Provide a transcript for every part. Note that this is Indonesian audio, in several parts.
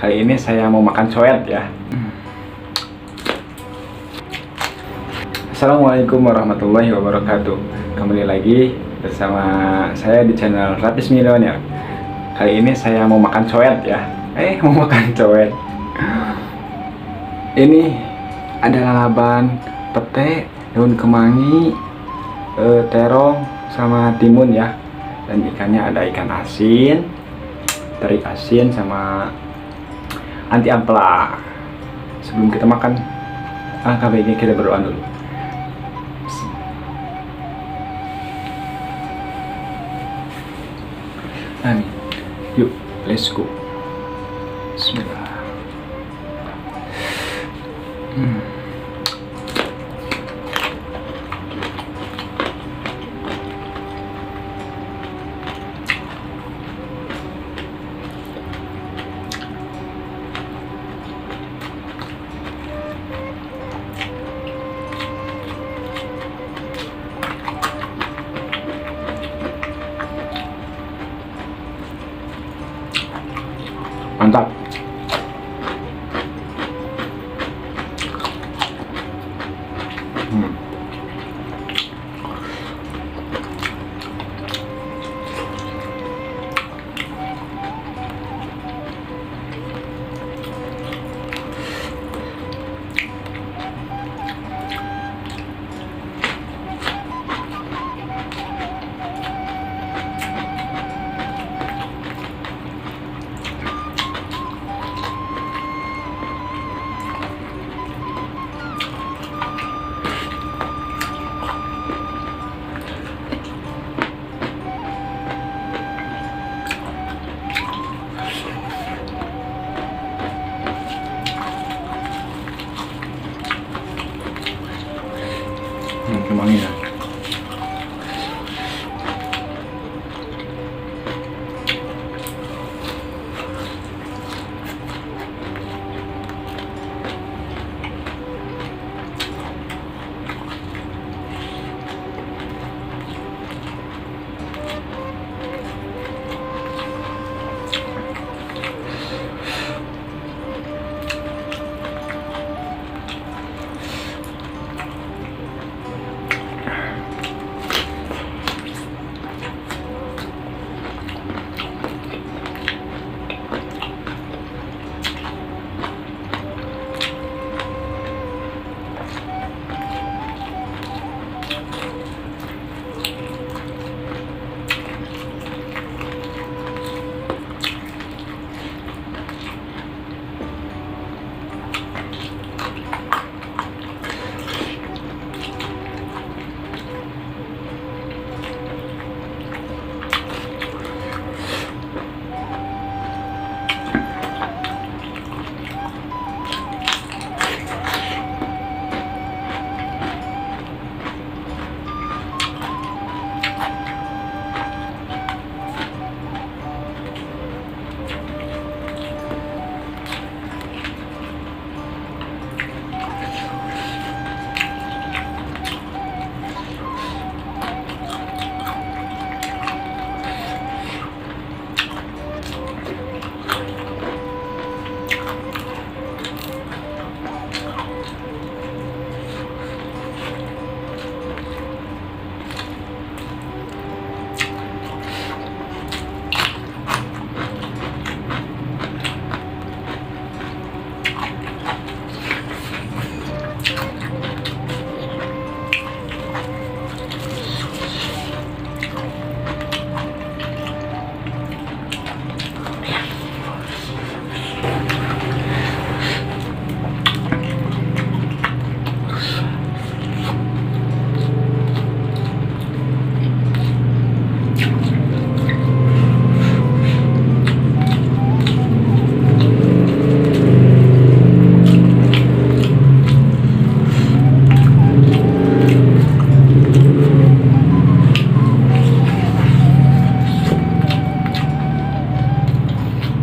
Kali ini saya mau makan coet ya. Assalamualaikum warahmatullahi wabarakatuh. Kembali lagi bersama saya di channel Ratis Millionaire. Kali ini saya mau makan coet ya. Mau makan coet. Ini ada lalaban, pete, daun kemangi, terong, sama timun ya. Dan ikannya ada ikan asin, teri asin, sama anti ampela. Sebelum kita makan, alangkah baiknya kita berdoa dulu. Amin. Yuk, let's go. Bismillah. Mantap. Kemangi ya.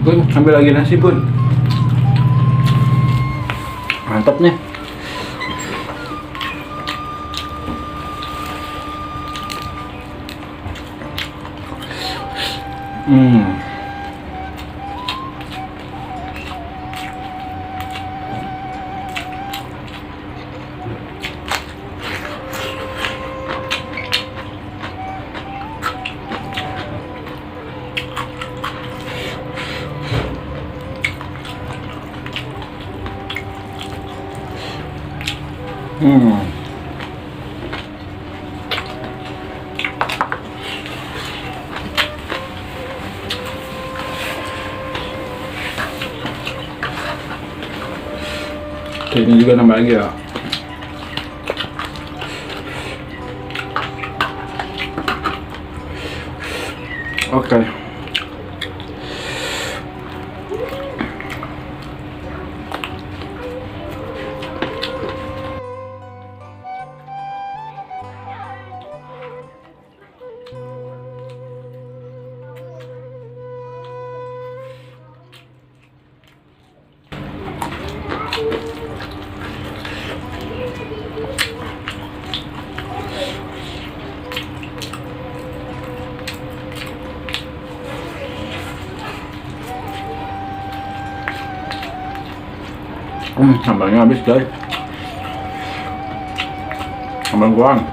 Bun, ambil lagi nasi bun. Mantapnya. Hmm. Ini juga nambah lagi ya. Oke. Sambalnya habis guys. Sambal goang.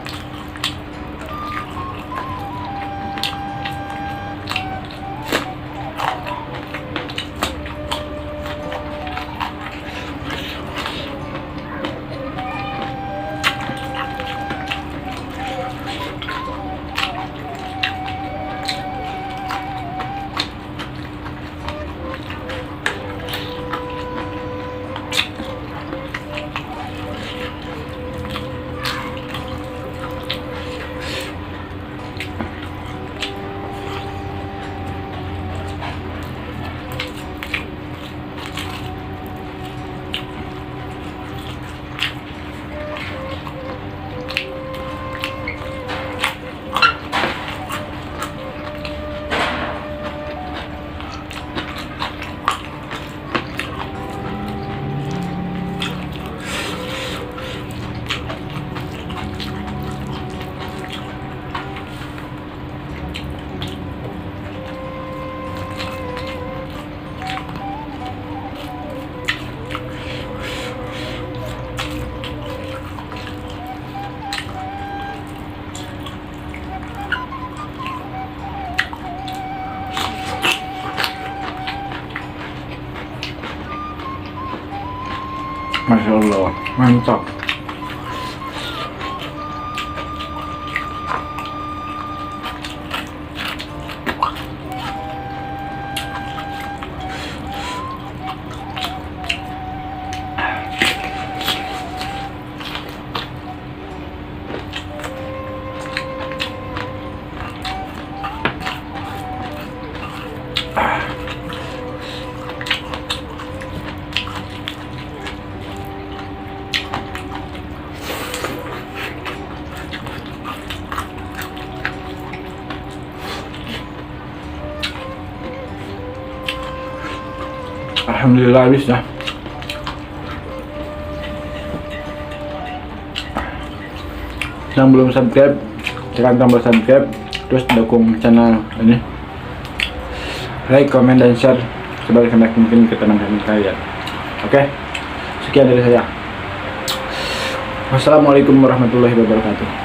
Masya Allah, mantap. Alhamdulillah habis dah. Yang belum subscribe, tekan tombol subscribe, terus dukung channel ini. Like, comment, dan share sebanyak mungkin ke teman-teman kalian. Oke, sekian dari saya. Wassalamualaikum warahmatullahi wabarakatuh.